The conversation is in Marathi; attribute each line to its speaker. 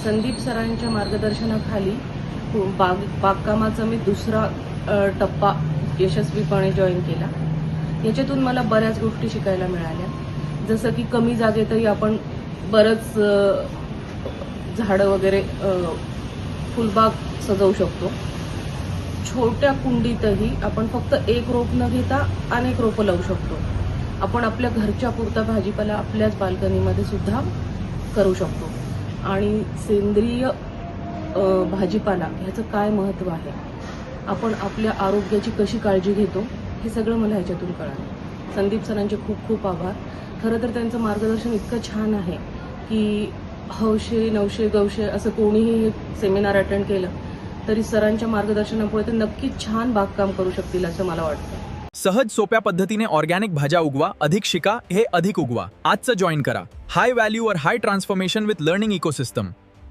Speaker 1: संदीप सरांच्या मार्गदर्शनाखाली बागकामाचा मी दुसरा टप्पा यशस्वीपणे जॉईन केला. याच्यातून मला बऱ्याच गोष्टी शिकायला मिळाल्या. जसं की कमी जागेतही आपण बरंच झाडं वगैरे फुलबाग सजवू शकतो. छोट्या कुंडीतही आपण फक्त एक रोप न घेता अनेक रोपं लावू शकतो. आपण आपल्या घरच्या पुरता भाजीपाला आपल्याच बाल्कनीमध्ये सुद्धा करू शकतो. आणि सेंद्रिय भाजीपाला ह्याचं काय महत्त्व आहे, आपण आपल्या आरोग्याची कशी काळजी घेतो, हे सगळं मला ह्याच्यातून कळालं. संदीप सरांचे खूप खूप आभार. खरं तर त्यांचं मार्गदर्शन इतकं छान आहे की हौशे नवशे गवशे असं कोणीही हे सेमिनार अटेंड केलं तरी सरांच्या मार्गदर्शनामुळे ते नक्कीच छान बागकाम करू शकतील असं मला वाटतं.
Speaker 2: सहज सोप्या पद्धतीने ऑर्गॅनिक भाज्या उगवा, अधिक शिका, हे अधिक उगवा. आजचं जॉईन करा. हाय व्हॅल्यू और हाय ट्रान्सफॉर्मेशन विथ लर्निंग इकोसिस्टम.